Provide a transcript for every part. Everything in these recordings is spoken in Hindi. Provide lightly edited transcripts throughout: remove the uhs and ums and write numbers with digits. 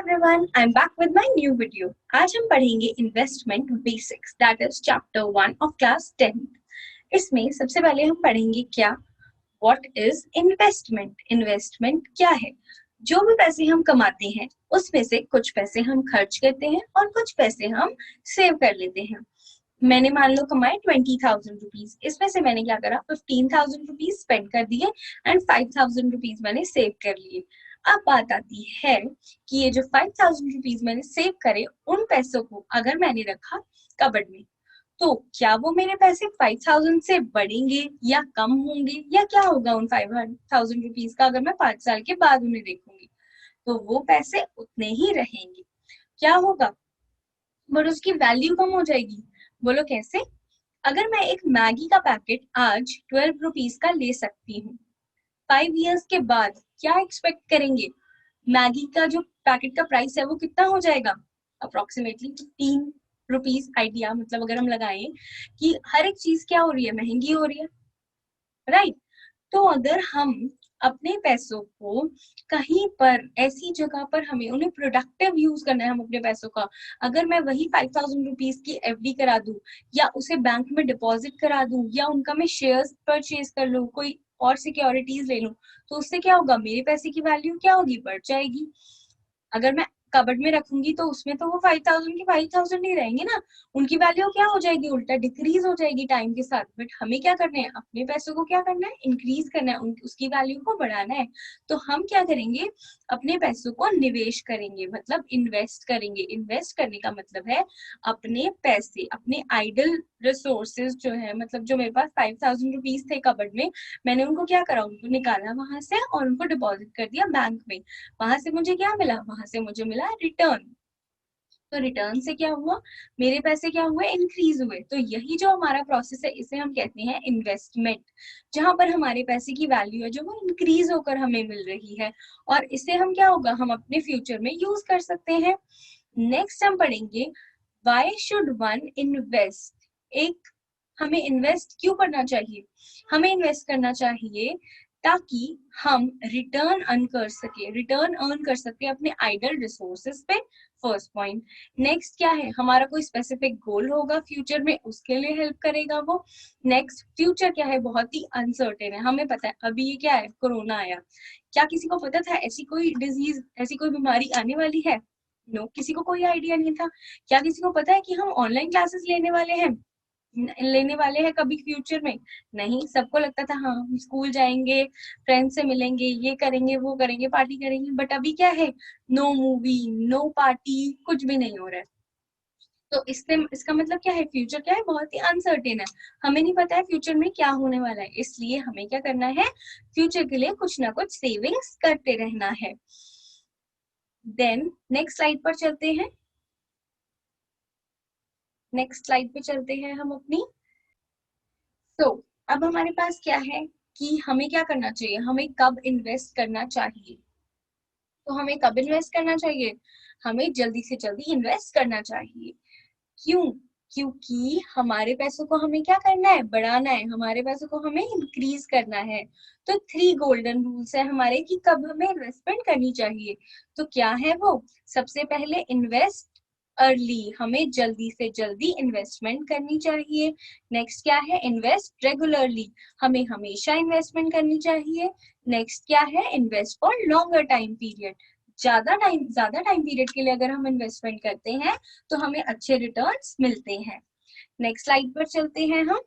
everyone, I'm back with my new video. आज हम पढ़ेंगे investment basics that is chapter 1 of class 10th. इसमें सबसे पहले हम पढ़ेंगे क्या व्हाट इज इन्वेस्टमेंट. इन्वेस्टमेंट क्या है? जो भी पैसे हम कमाते हैं उसमें से कुछ पैसे हम खर्च करते हैं और कुछ पैसे हम सेव कर लेते हैं. मैंने मान लो कमाए 20,000 रुपीज. इसमें से मैंने क्या करा, 15,000 रुपीज स्पेंड कर दिए एंड 5,000 रुपीज मैंने सेव कर लिए. अब बात आती है कि ये जो 5,000 रुपीज मैंने सेव करे उन पैसों को अगर मैंने रखा कबर्ड में, तो क्या वो मेरे पैसे 5,000 से बढ़ेंगे या कम होंगे, या क्या होगा उन 5,000 रुपीज का अगर मैं 5 साल के बाद उन्हें देखूंगी? तो वो पैसे उतने ही रहेंगे. क्या होगा? बट उसकी वैल्यू कम हो जाएगी. बोलो कैसे? अगर मैं एक मैगी का पैकेट आज 12 रुपीज का ले सकती हूँ, 5 इयर्स के बाद क्या एक्सपेक्ट करेंगे? मैगी का जो पैकेट का प्राइस है वो कितना हो जाएगा? Approximately 15 rupees. आइडिया मतलब अगर हम लगाएं कि हर एक चीज क्या हो रही है, महंगी हो रही है, राइट? तो अगर हम अपने पैसों को कहीं पर ऐसी जगह पर हमें उन्हें प्रोडक्टिव यूज करना है, हम अपने पैसों का, अगर मैं वही 5,000 रुपीज की एफडी करा दूं या उसे बैंक में डिपॉजिट करा दूं या उनका मैं शेयर्स परचेज कर लूं, कोई और सिक्योरिटीज ले लूं, तो उससे क्या होगा? मेरे पैसे की वैल्यू क्या होगी? बढ़ जाएगी. अगर मैं कबर्ड में रखूंगी तो उसमें तो वो 5,000 की 5,000 ही रहेंगे ना, उनकी वैल्यू क्या हो जाएगी? उल्टा डिक्रीज हो जाएगी टाइम के साथ. बट हमें क्या करना है? अपने पैसों को क्या करना है? इंक्रीज करना है, उसकी वैल्यू को बढ़ाना है. तो हम क्या करेंगे? अपने पैसों को निवेश करेंगे, मतलब इन्वेस्ट करेंगे. इन्वेस्ट करने का मतलब है अपने पैसे, अपने आइडल रिसोर्सेज जो है, मतलब जो मेरे पास 5,000 रुपीज थे कबर्ड में, मैंने उनको क्या करा? उनको निकाला वहां से और उनको डिपॉजिट कर दिया बैंक में. वहां से मुझे क्या मिला? वहां से मुझे मिला रिटर्न. तो रिटर्न से क्या हुआ? मेरे पैसे क्या हुए? इंक्रीज हुए. तो यही जो हमारा प्रोसेस है इसे हम कहते हैं इन्वेस्टमेंट, जहां पर हमारे पैसे की वैल्यू है जो वो इंक्रीज होकर हमें मिल रही है, और इससे हम क्या होगा? हम अपने फ्यूचर में यूज कर सकते हैं. नेक्स्ट हम पढ़ेंगे व्हाई शुड वन इन्वेस्ट. एक, हमें इन्वेस्ट क्यों करना चाहिए? हमें इन्वेस्ट करना चाहिए ताकि हम रिटर्न अर्न कर सके अपने आइडल रिसोर्सेज पे. First point. नेक्स्ट क्या है? हमारा कोई स्पेसिफिक गोल होगा फ्यूचर में, उसके लिए हेल्प करेगा वो. नेक्स्ट, फ्यूचर क्या है? बहुत ही अनसर्टेन है. हमें पता है अभी ये क्या है, कोरोना आया. क्या किसी को पता था ऐसी कोई डिजीज, ऐसी कोई बीमारी आने वाली है? नो, किसी को कोई आइडिया नहीं था. क्या किसी को पता है कि हम ऑनलाइन क्लासेस लेने वाले हैं कभी फ्यूचर में? नहीं. सबको लगता था हाँ हम स्कूल जाएंगे, फ्रेंड्स से मिलेंगे, ये करेंगे, वो करेंगे, पार्टी करेंगे. बट अभी क्या है? नो मूवी, नो पार्टी, कुछ भी नहीं हो रहा है. तो इससे इसका मतलब क्या है? फ्यूचर क्या है? बहुत ही अनसर्टेन है. हमें नहीं पता है फ्यूचर में क्या होने वाला है, इसलिए हमें क्या करना है? फ्यूचर के लिए कुछ ना कुछ सेविंग्स करते रहना है. देन नेक्स्ट स्लाइड पर चलते हैं. नेक्स्ट स्लाइड पे चलते हैं हम अपनी. तो अब हमारे पास क्या है कि हमें क्या करना चाहिए, हमें कब इन्वेस्ट करना चाहिए? तो हमें कब इन्वेस्ट करना चाहिए? हमें जल्दी से जल्दी इन्वेस्ट करना चाहिए. क्यों? क्योंकि हमारे पैसों को हमें क्या करना है? बढ़ाना है. हमारे पैसों को हमें इंक्रीज करना है. तो 3 गोल्डन रूल्स है हमारे कि कब हमें इन्वेस्टमेंट करनी चाहिए. तो क्या है वो? सबसे पहले इन्वेस्ट अर्ली, हमें जल्दी से जल्दी इन्वेस्टमेंट करनी चाहिए. नेक्स्ट क्या है? इन्वेस्ट रेगुलरली, हमें हमेशा इन्वेस्टमेंट करनी चाहिए. नेक्स्ट क्या है? Invest for longer time period, ज्यादा टाइम पीरियड के लिए अगर हम इन्वेस्टमेंट करते हैं तो हमें अच्छे रिटर्न्स मिलते हैं. नेक्स्ट स्लाइड पर चलते हैं हम.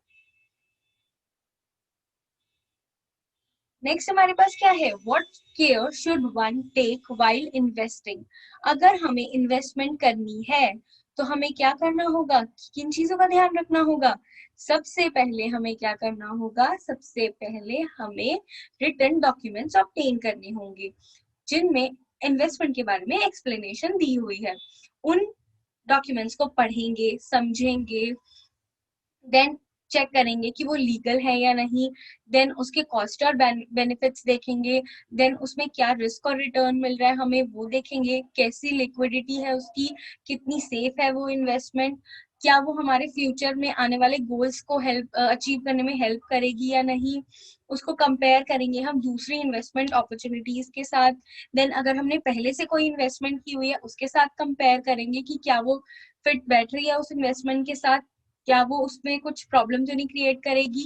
नेक्स्ट हमारे पास क्या है? What care should one take while investing. अगर हमें इन्वेस्टमेंट करनी है तो हमें क्या करना होगा? किन चीजों का ध्यान रखना होगा? सबसे पहले हमें क्या करना होगा? सबसे पहले हमें रिटन डॉक्यूमेंट्स ऑब्टेन करने होंगे जिनमें इन्वेस्टमेंट के बारे में एक्सप्लेनेशन दी हुई है. उन डॉक्यूमेंट्स को पढ़ेंगे, समझेंगे, देन चेक करेंगे कि वो लीगल है या नहीं. देन उसके कॉस्ट और बेनिफिट्स देखेंगे. देन उसमें क्या रिस्क और रिटर्न मिल रहा है हमें वो देखेंगे. कैसी लिक्विडिटी है उसकी, कितनी सेफ है वो इन्वेस्टमेंट. क्या वो हमारे फ्यूचर में आने वाले गोल्स को हेल्प अचीव करने में हेल्प करेगी या नहीं, उसको कंपेयर करेंगे हम दूसरी इन्वेस्टमेंट अपॉर्चुनिटीज के साथ। देन अगर हमने पहले से कोई इन्वेस्टमेंट की हुई है उसके साथ कंपेयर करेंगे कि क्या वो फिट बैठ रही है उस इन्वेस्टमेंट के साथ, क्या वो उसमें कुछ प्रॉब्लम तो नहीं क्रिएट करेगी।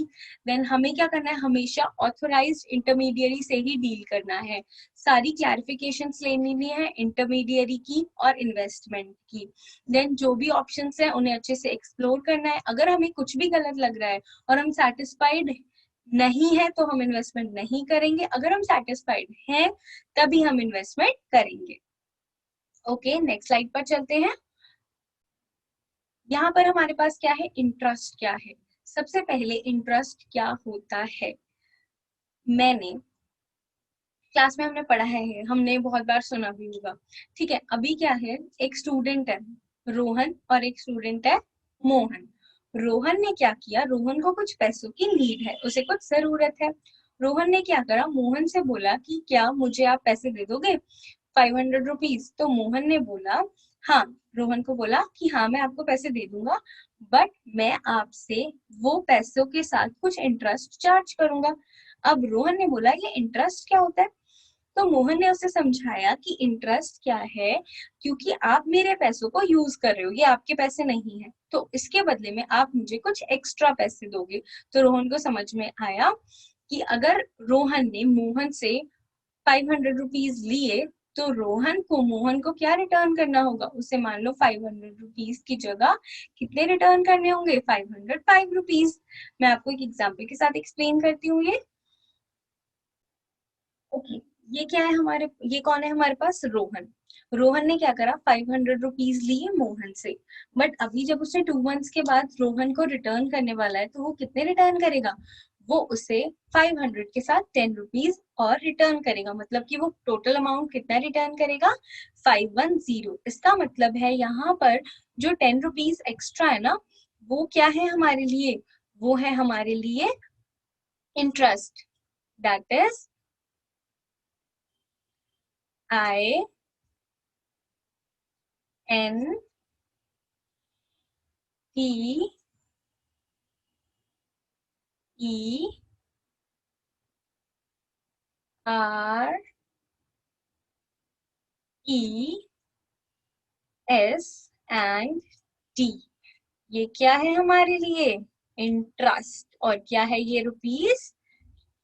देन हमें क्या करना है, हमेशा ऑथोराइज्ड इंटरमीडियरी से ही डील करना है, सारी क्लैरिफिकेशंस लेनी है इंटरमीडियरी की और इन्वेस्टमेंट की। देन जो भी ऑप्शंस है उन्हें अच्छे से एक्सप्लोर करना है। अगर हमें कुछ भी गलत लग रहा है और हम सेटिस्फाइड नहीं है तो हम इन्वेस्टमेंट नहीं करेंगे, अगर हम सेटिस्फाइड हैं तभी हम इन्वेस्टमेंट करेंगे। ओके, नेक्स्ट स्लाइड पर चलते हैं। यहाँ पर हमारे पास क्या है, इंटरेस्ट क्या है। सबसे पहले इंटरेस्ट क्या होता है, मैंने क्लास में हमने पढ़ा है, हमने बहुत बार सुना भी होगा। ठीक है, अभी क्या है, एक स्टूडेंट है रोहन और एक स्टूडेंट है मोहन। रोहन ने क्या किया, रोहन को कुछ पैसों की नीड है, उसे कुछ जरूरत है। रोहन ने क्या करा, मोहन से बोला कि क्या मुझे आप पैसे दे दोगे 500 रुपीज। तो मोहन ने बोला हाँ, रोहन को बोला कि हाँ मैं आपको पैसे दे दूंगा, बट मैं आपसे वो पैसों के साथ कुछ इंटरेस्ट चार्ज करूंगा। अब रोहन ने बोला ये इंटरेस्ट क्या होता है, तो मोहन ने उसे समझाया कि इंटरेस्ट क्या है, क्योंकि आप मेरे पैसों को यूज कर रहे हो, ये आपके पैसे नहीं है, तो इसके बदले में आप मुझे कुछ एक्स्ट्रा पैसे दोगे। तो रोहन को समझ में आया कि अगर रोहन ने मोहन से 500 रुपीज लिए तो रोहन को मोहन को क्या रिटर्न करना होगा, उसे मान लो 500 रुपीज की जगह कितने रिटर्न करने होंगे, 505 रुपीज। मैं आपको एक एग्जाम्पल के साथ एक्सप्लेन करती हूँ ये। ओके, ये क्या है हमारे, ये कौन है हमारे पास, रोहन। रोहन ने क्या करा, 500 रुपीज लिए मोहन से, बट अभी जब उसने 2 मंथ्स के बाद रोहन को रिटर्न करने वाला है तो वो कितने रिटर्न करेगा, वो उसे 500 के साथ 10 रुपीज और रिटर्न करेगा, मतलब कि वो टोटल अमाउंट कितना रिटर्न करेगा, 510। इसका मतलब है यहाँ पर जो 10 रुपीज एक्स्ट्रा है ना, वो क्या है हमारे लिए, वो है हमारे लिए interest, that is I N T E R E S and T। ये क्या है हमारे लिए, इंटरेस्ट। और क्या है ये, रुपीज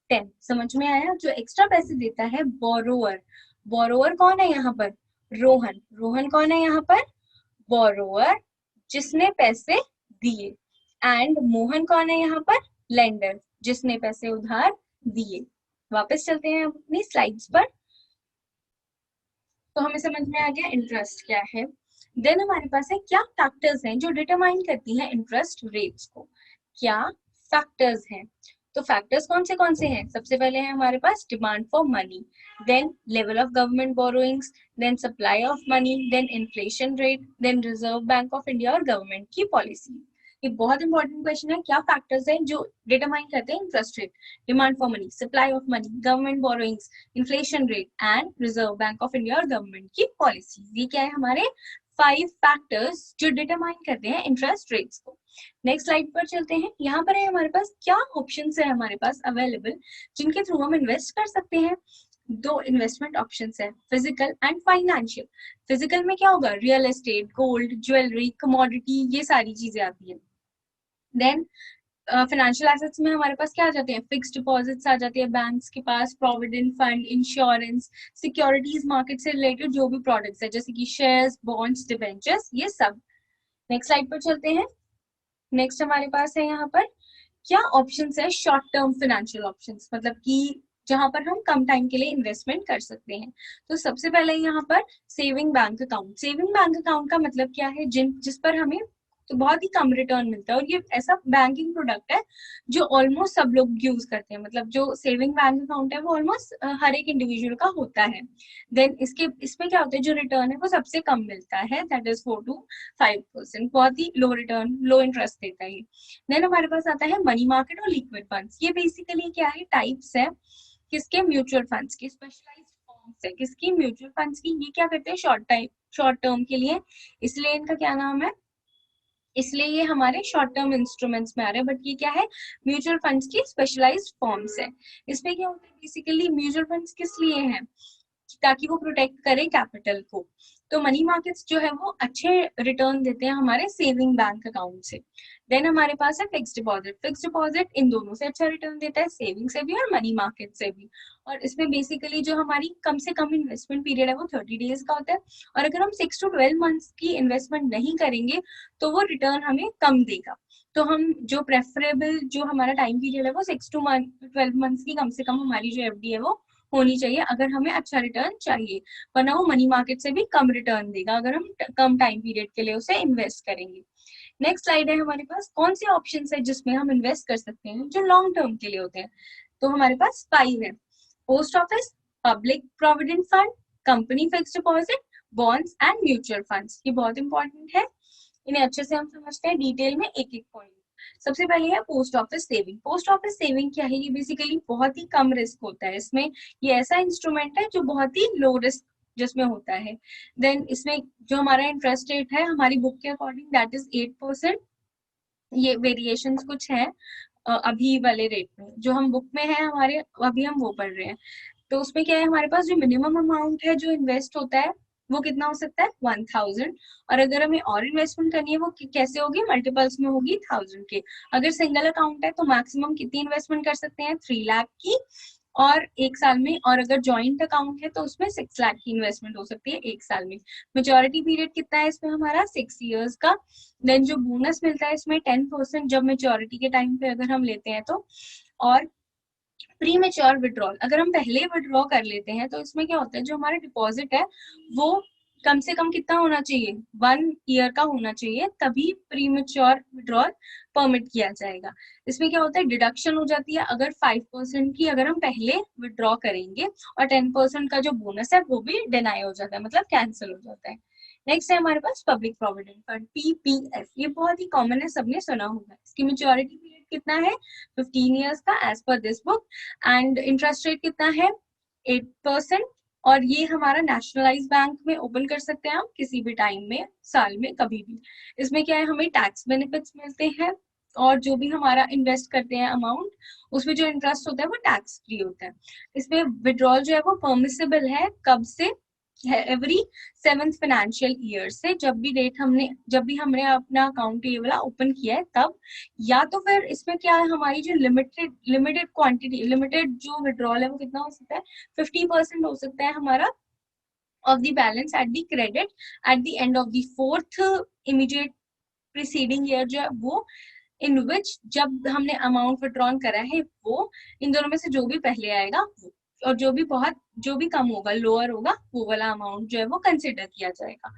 10। समझ में आया, जो एक्स्ट्रा पैसे देता है बोरोअर। बोरोअर कौन है यहाँ पर, रोहन। रोहन कौन है यहाँ पर, बोरोअर, जिसने पैसे दिए। एंड मोहन कौन है यहाँ पर, लेंडर, जिसने पैसे उधार दिए। वापस चलते हैं अपनी स्लाइड्स पर। तो हमें समझ में आ गया इंटरेस्ट क्या है। देन हमारे पास है क्या फैक्टर्स हैं जो डिटरमाइन करती हैं इंटरेस्ट रेट्स को, क्या फैक्टर्स हैं। तो फैक्टर्स कौन से हैं, सबसे पहले है हमारे पास demand for money, then level of government borrowings, then supply of money, then inflation rate, then reserve bank of India और गवर्नमेंट की पॉलिसी। ये बहुत इंपॉर्टेंट क्वेश्चन है, क्या फैक्टर्स हैं जो डिटरमाइन करते हैं interest rate, demand for money, supply of money, government borrowings, inflation rate and reserve bank of India और गवर्नमेंट की पॉलिसी। ये क्या है हमारे 5 फैक्टर्स जो डिटरमाइन करते हैं इंटरेस्ट रेट्स को। नेक्स्ट स्लाइड पर चलते हैं। यहाँ पर है हमारे पास क्या ऑप्शंस है हमारे पास अवेलेबल जिनके थ्रू हम इन्वेस्ट कर सकते हैं। दो इन्वेस्टमेंट ऑप्शंस है, फिजिकल एंड फाइनेंशियल। फिजिकल में क्या होगा, real estate, gold, jewellery, commodity, ये सारी चीजें आती है। देन फाइनेंशियल एसेट्स में हमारे पास क्या आ जाते हैं, फिक्स्ड डिपॉजिट्स आ जाती है बैंक्स के पास, provident fund, insurance, securities market से रिलेटेड जो भी प्रोडक्ट्स है जैसे कि शेयर्स, बॉन्ड्स, डिबेंचर्स, ये सब। नेक्स्ट स्लाइड पर चलते हैं। नेक्स्ट हमारे पास है यहाँ पर क्या ऑप्शंस है, शॉर्ट टर्म फाइनेंशियल ऑप्शंस, मतलब कि जहां पर हम कम टाइम के लिए इन्वेस्टमेंट कर सकते हैं। तो सबसे पहले यहाँ पर saving bank account. Saving bank account का मतलब क्या है, जिस पर हमें तो बहुत ही कम रिटर्न मिलता है, और ये ऐसा बैंकिंग प्रोडक्ट है जो ऑलमोस्ट सब लोग यूज करते हैं, मतलब जो सेविंग बैंक अकाउंट है वो ऑलमोस्ट हर एक इंडिविजुअल का होता है। देन इसमें क्या होता है, जो रिटर्न है वो सबसे कम मिलता है, दैट इज 4 to 5%, बहुत ही लो रिटर्न, लो इंटरेस्ट देता है। देन हमारे पास आता है मनी मार्केट और लिक्विड फंड्स। ये बेसिकली क्या है, टाइप्स है किसके, म्यूचुअल फंड्स के, स्पेशलाइज्ड फॉर्म्स है किसकी, म्यूचुअल फंड्स की। ये क्या करते हैं, शॉर्ट टर्म के लिए, इसलिए इनका क्या नाम है, इसलिए ये हमारे शॉर्ट टर्म इंस्ट्रूमेंट्स में आ रहे हैं, बट ये क्या है, म्यूचुअल फंड्स की स्पेशलाइज्ड फॉर्म्स है। इसमें क्या होता है, बेसिकली म्यूचुअल फंड्स किस लिए हैं, ताकि वो प्रोटेक्ट करें कैपिटल को। तो मनी मार्केट्स जो है वो अच्छे रिटर्न देते हैं हमारे सेविंग बैंक अकाउंट से। देन हमारे पास है fix deposit. Fix deposit in दोनों से अच्छा रिटर्न देता है, सेविंग से भी और मनी मार्केट से भी। और इसमें बेसिकली जो हमारी कम से कम इन्वेस्टमेंट पीरियड है वो 30 डेज का होता है। और अगर हम 6 to 12 मंथ्स की इन्वेस्टमेंट नहीं करेंगे तो वो रिटर्न हमें कम देगा। तो हम जो प्रेफरेबल जो हमारा टाइम पीरियड है वो 6 to 12 मंथ्स की कम से कम हमारी जो एफडी है वो होनी चाहिए, अगर हमें अच्छा रिटर्न चाहिए। वरना वो मनी मार्केट से भी कम रिटर्न देगा अगर हम कम टाइम पीरियड के लिए उसे इन्वेस्ट करेंगे। नेक्स्ट स्लाइड है हमारे पास, कौन से ऑप्शंस है जिसमें हम इन्वेस्ट कर सकते हैं जो लॉन्ग टर्म के लिए होते हैं। तो हमारे पास 5 है, post office, public provident fund, company fix deposit, bonds and mutual funds. ये बहुत इंपॉर्टेंट है, इन्हें अच्छे से हम समझते हैं डिटेल में एक एक पॉइंट। सबसे पहले है post office saving. Post office saving क्या है, ये बेसिकली बहुत ही कम रिस्क होता है। इसमें ये ऐसा इंस्ट्रूमेंट है जो बहुत ही लो रिस्क जिसमें होता है। देन इसमें जो हमारा इंटरेस्ट रेट है हमारी बुक के अकॉर्डिंग दैट इज 8%। ये वेरिएशंस कुछ है अभी वाले रेट में, जो हम बुक में है हमारे अभी हम वो पढ़ रहे हैं। तो उसमें क्या है, हमारे पास जो मिनिमम अमाउंट है जो इन्वेस्ट होता है वो कितना हो सकता है, 1000। और अगर हमें और इन्वेस्टमेंट करनी है वो कैसे होगी, मल्टीपल्स में होगी 1000 के। अगर सिंगल अकाउंट है तो मैक्सिमम कितनी इन्वेस्टमेंट कर सकते हैं, 3 लाख की और एक साल में। और अगर जॉइंट अकाउंट है तो उसमें 6 लाख की इन्वेस्टमेंट हो सकती है एक साल में। मेच्योरिटी पीरियड कितना है इसमें हमारा, 6 years का। देन जो बोनस मिलता है इसमें 10% जब मेच्योरिटी के टाइम पे अगर हम लेते हैं तो। और प्री मेच्योर विड्रॉल, अगर हम पहले विड्रॉ कर लेते हैं तो इसमें क्या होता है, जो हमारा डिपॉजिट है वो कम से कम कितना होना चाहिए, 1 year का होना चाहिए, तभी प्री मेच्योर विड्रॉल परमिट किया जाएगा। इसमें क्या होता है, डिडक्शन हो जाती है अगर 5% की अगर हम पहले विड्रॉ करेंगे, और 10% का जो बोनस है वो भी डिनाई हो जाता है, मतलब कैंसिल हो जाता है। नेक्स्ट है हमारे पास पब्लिक प्रोविडेंट फंड, पीपीएफ। ये बहुत ही कॉमन है, सबने सुना होगा। इसकी मेच्योरिटी पीरियड कितना है, 15 years का एज पर this book. And interest rate कितना है, 8%। और ये हमारा नेशनलाइज बैंक में ओपन कर सकते हैं हम किसी भी टाइम में, साल में कभी भी। इसमें क्या है, हमें टैक्स बेनिफिट्स मिलते हैं, और जो भी हमारा इन्वेस्ट करते हैं अमाउंट उसमें जो इंटरेस्ट होता है वो टैक्स फ्री होता है। इसमें विड्रॉल जो है वो परमिसेबल है, कब से है, एवरी 7th फाइनेंशियल ईयर से, जब भी हमने अपना अकाउंट ये वाला ओपन किया है तब। या तो फिर इसमें क्या है, हमारी जो लिमिटेड क्वांटिटी, लिमिटेड जो विड्रॉल है वो कितना हो सकता है, 50% हो सकता है हमारा of the balance at the credit at the end of the fourth immediate preceding year जो है वो, इन विच जब हमने अमाउंट विड्रॉन करा है वो, इन दोनों में से जो भी पहले आएगा वो, और जो भी कम होगा, लोअर होगा, वो वाला अमाउंट जो है वो कंसिडर किया जाएगा।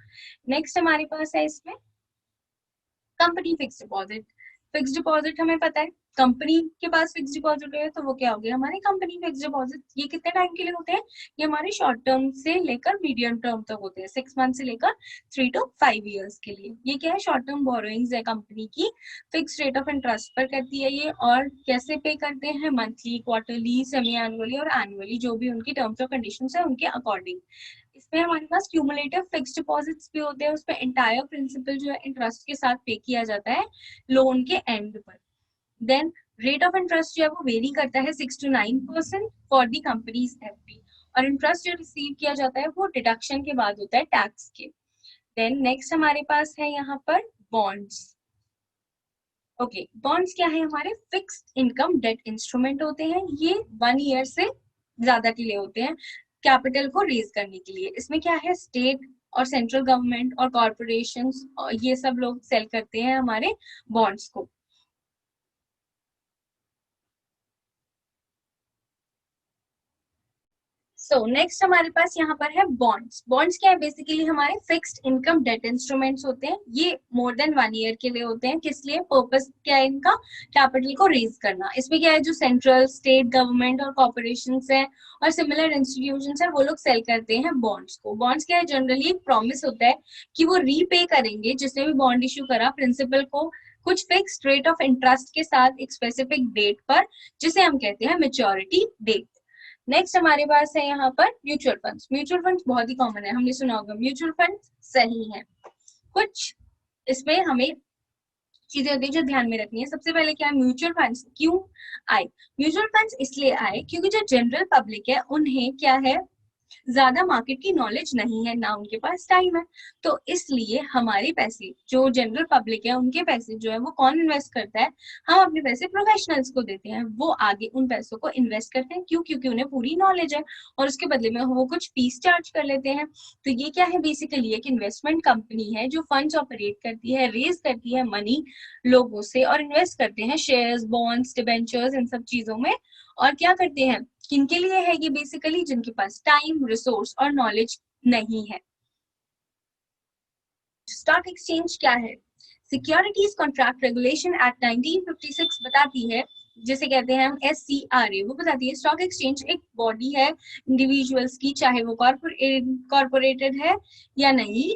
नेक्स्ट हमारे पास है इसमें company fix deposit. Fix deposit हमें पता है, कंपनी के पास फिक्स डिपॉजिट है तो वो क्या हो गया, हमारे कंपनी फिक्स डिपॉजिट। ये कितने टाइम के लिए होते हैं, ये हमारे शॉर्ट टर्म से लेकर मीडियम टर्म तक होते हैं, 6 मंथ से लेकर 3 to 5 years के लिए। ये क्या है, शॉर्ट टर्म बोरोइंग्स है कंपनी की, फिक्स रेट ऑफ इंटरेस्ट पर करती है ये। और कैसे पे करते हैं, मंथली, क्वार्टरली, सेमी एनुअली और एनुअली, जो भी उनकी टर्म्स और कंडीशंस है उनके अकॉर्डिंग। इसमें हमारे पास क्यूमुलेटिव फिक्स डिपॉजिट्स भी होते हैं, उसमें एंटायर प्रिंसिपल जो है इंटरेस्ट के साथ पे किया जाता है लोन के एंड पर। देन रेट ऑफ इंटरेस्ट जो है वो वेरी करता है 6 to 9% for the companies FD. और इंटरेस्ट जो रिसीव किया जाता है वो डिडक्शन के बाद होता है टैक्स के। देन नेक्स्ट हमारे पास है यहाँ पर बॉन्ड्स। ओके, बॉन्ड्स क्या है, हमारे फिक्स्ड इनकम डेट इंस्ट्रूमेंट होते हैं। ये 1 year से ज्यादा के लिए होते हैं, कैपिटल को रेज करने के लिए। इसमें क्या है, स्टेट और सेंट्रल गवर्नमेंट और कॉर्पोरेशंस ये सब लोग सेल करते हैं हमारे बॉन्ड्स को। सो नेक्स्ट हमारे पास यहाँ पर है बॉन्ड्स। बॉन्ड्स क्या है, बेसिकली हमारे फिक्स्ड इनकम डेट इंस्ट्रूमेंट्स होते हैं। ये मोर देन 1 year के लिए होते हैं। किस लिए, पर्पस क्या है इनका, कैपिटल को रेज करना। इसमें क्या है, जो सेंट्रल, स्टेट गवर्नमेंट और कॉर्पोरेशंस है और सिमिलर इंस्टीट्यूशंस है वो लोग सेल करते हैं बॉन्ड्स को। बॉन्ड्स क्या है, जनरली एक प्रॉमिस होता है कि वो रीपे करेंगे, जिसने भी बॉन्ड इश्यू करा, प्रिंसिपल को कुछ फिक्स्ड रेट ऑफ इंटरेस्ट के साथ एक स्पेसिफिक डेट पर, जिसे हम कहते हैं मेच्योरिटी डेट। नेक्स्ट हमारे पास है यहाँ पर म्यूचुअल फंड्स। म्यूचुअल फंड्स बहुत ही कॉमन है, हमने सुना होगा। म्यूचुअल फंड सही है कुछ, इसमें हमें चीजें होती है जो ध्यान में रखनी है। सबसे पहले क्या है, म्यूचुअल फंड्स क्यों आए? म्यूचुअल फंड्स इसलिए आए क्योंकि जो जनरल पब्लिक है उन्हें क्या है, ज्यादा मार्केट की नॉलेज नहीं है, ना उनके पास टाइम है। तो इसलिए हमारे पैसे, जो जनरल पब्लिक है उनके पैसे जो है वो कौन इन्वेस्ट करता है, हम अपने पैसे प्रोफेशनल्स को देते हैं, वो आगे उन पैसों को इन्वेस्ट करते हैं। क्यों? क्योंकि उन्हें पूरी नॉलेज है और उसके बदले में वो कुछ फीस चार्ज कर लेते हैं। तो ये क्या है, बेसिकली एक इन्वेस्टमेंट कंपनी है जो फंड्स ऑपरेट करती है, रेज करती है मनी लोगों से और इन्वेस्ट करते हैं शेयर्स, बॉन्ड्स, डिबेंचर्स, इन सब चीजों में। और क्या करते हैं, किनके लिए है ये, बेसिकली जिनके पास टाइम, रिसोर्स और नॉलेज नहीं है। स्टॉक एक्सचेंज क्या है? सिक्योरिटीज कॉन्ट्रैक्ट रेगुलेशन एक्ट 1956 बताती है, जिसे कहते हैं हम SCRA, वो बताती है स्टॉक एक्सचेंज एक बॉडी है इंडिविजुअल्स की, चाहे वो कॉर्पोरेटेड है या नहीं।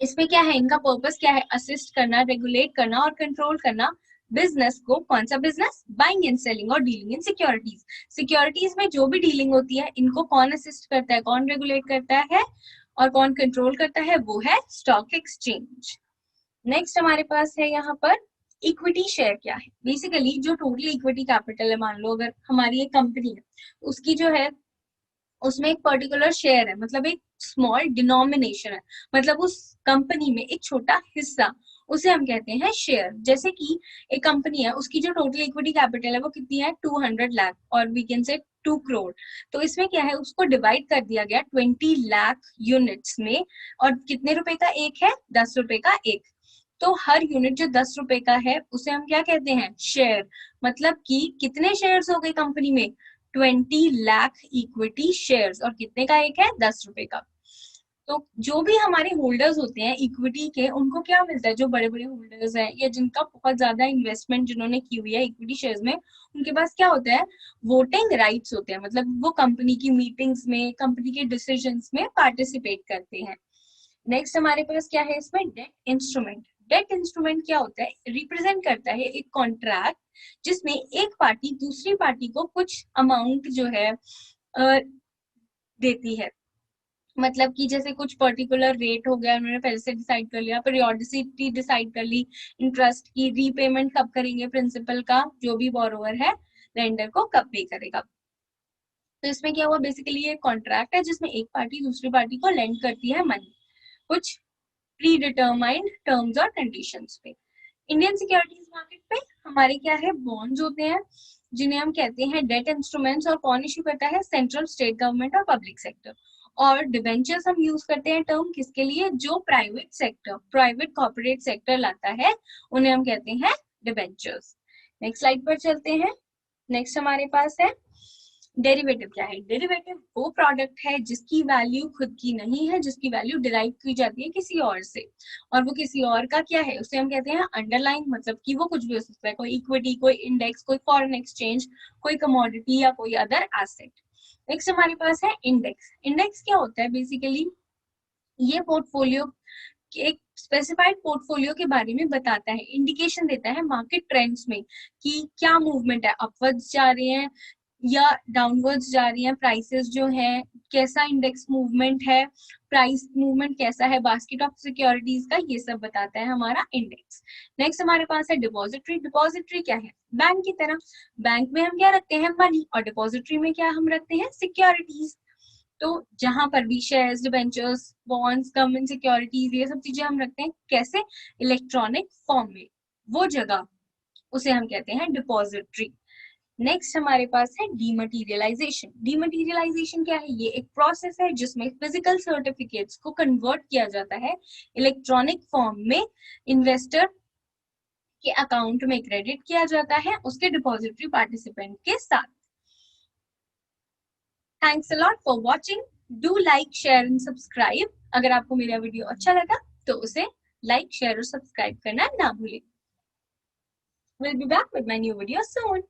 इसमें क्या है, इनका पर्पस क्या है, असिस्ट करना, रेगुलेट करना और कंट्रोल करना बिजनेस को। कौन सा बिजनेस? बाइंग एंड सेलिंग और डीलिंग इन सिक्योरिटीज। सिक्योरिटीज में जो भी डीलिंग होती है, इनको कौन असिस्ट करता है, कौन रेगुलेट करता है और कौन कंट्रोल करता है, वो है स्टॉक एक्सचेंज। नेक्स्ट हमारे पास है यहाँ पर इक्विटी शेयर क्या है। बेसिकली जो टोटल इक्विटी कैपिटल है, मान लो अगर हमारी एक कंपनी है, उसकी जो है उसमें एक पर्टिकुलर शेयर है, मतलब एक स्मॉल डिनोमिनेशन है, मतलब उस कंपनी में एक छोटा हिस्सा, उसे हम कहते हैं शेयर। जैसे कि एक कंपनी है, उसकी जो टोटल इक्विटी कैपिटल है वो कितनी है, 200 लाख और वी कैन से 2 करोड़। तो इसमें क्या है, उसको डिवाइड कर दिया गया 20 लाख यूनिट्स में, और कितने रुपए का एक है, 10 रुपए का एक। तो हर यूनिट जो 10 रुपए का है उसे हम क्या कहते हैं, शेयर। मतलब कि कितने शेयर्स हो गए कंपनी में, 20 लाख इक्विटी शेयर्स, और कितने का एक है, 10 रुपए का। तो जो भी हमारे होल्डर्स होते हैं इक्विटी के, उनको क्या मिलता है, जो बड़े बड़े होल्डर्स हैं या जिनका बहुत ज्यादा इन्वेस्टमेंट जिन्होंने की हुई है इक्विटी शेयर्स में, उनके पास क्या होता है, वोटिंग राइट्स होते हैं। मतलब वो कंपनी की मीटिंग्स में, कंपनी के डिसीजंस में पार्टिसिपेट करते हैं। नेक्स्ट हमारे पास क्या है इसमें, डेट इंस्ट्रूमेंट। डेट इंस्ट्रूमेंट क्या होता है, रिप्रेजेंट करता है एक कॉन्ट्रैक्ट जिसमें एक पार्टी दूसरी पार्टी को कुछ अमाउंट जो है देती है। मतलब कि जैसे कुछ पर्टिकुलर रेट हो गया, उन्होंने पहले से डिसाइड कर लिया, पीरियोडिसिटी डिसाइड कर ली, इंटरेस्ट की, रीपेमेंट कब करेंगे प्रिंसिपल का, जो भी बोरोवर है लेंडर को कब पे करेगा। तो इसमें क्या हुआ, बेसिकली ये कॉन्ट्रैक्ट है जिसमें एक पार्टी दूसरी पार्टी को लेंड करती है मनी, कुछ प्री डिटरमाइंड टर्म्स और कंडीशंस पे। इंडियन सिक्योरिटीज मार्केट पे हमारे क्या है, बॉन्ड्स होते हैं जिन्हें हम कहते हैं डेट इंस्ट्रूमेंट्स, और कौन इश्यू करता है, सेंट्रल, स्टेट गवर्नमेंट और पब्लिक सेक्टर। और डिबेंचर्स हम यूज करते हैं टर्म किसके लिए, जो private sector, private corporate sector लाता है, उन्हें हम कहते हैं डिबेंचर्स। नेक्स्ट स्लाइड पर चलते हैं। नेक्स्ट हमारे पास है डेरिवेटिव क्या है। डेरिवेटिव वो प्रोडक्ट है जिसकी वैल्यू खुद की नहीं है, जिसकी वैल्यू डिराइव की जाती है किसी और से, और वो किसी और का क्या है, उसे हम कहते हैं अंडरलाइन। मतलब कि वो कुछ भी हो सकता है, कोई इक्विटी, कोई इंडेक्स, कोई फॉरेन एक्सचेंज, कोई कमोडिटी या कोई अदर एसेट। नेक्स्ट हमारे पास है इंडेक्स। इंडेक्स क्या होता है, बेसिकली ये पोर्टफोलियो, एक स्पेसिफाइड पोर्टफोलियो के बारे में बताता है, इंडिकेशन देता है मार्केट ट्रेंड्स में कि क्या मूवमेंट है, अपवर्ड्स जा रहे हैं या डाउनवर्ड्स जा रही हैं प्राइसेस जो है, कैसा इंडेक्स मूवमेंट है, प्राइस मूवमेंट कैसा है बास्केट ऑफ सिक्योरिटीज का, ये सब बताता है हमारा इंडेक्स। नेक्स्ट हमारे पास है डिपॉजिटरी। डिपॉजिटरी क्या है, बैंक की तरह, बैंक में हम क्या रखते हैं, मनी, और डिपॉजिटरी में क्या हम रखते हैं, सिक्योरिटीज। तो जहां पर भी shares, debentures, bonds, government securities, ये सब चीजें हम रखते हैं, कैसे, इलेक्ट्रॉनिक फॉर्म में, वो जगह उसे हम कहते हैं डिपॉजिटरी। नेक्स्ट हमारे पास है डीमटेरियलाइजेशन। डीमटेरियलाइजेशन क्या है, ये एक प्रोसेस है जिसमें फिजिकल सर्टिफिकेट्स को कन्वर्ट किया जाता है इलेक्ट्रॉनिक फॉर्म में, इन्वेस्टर के अकाउंट में क्रेडिट किया जाता है उसके डिपॉजिटरी पार्टिसिपेंट के साथ। Thanks a lot for watching. Do like, share and subscribe. अगर आपको मेरा वीडियो अच्छा लगा तो उसे लाइक, शेयर और सब्सक्राइब करना ना भूलें। We'll be back with my new video soon.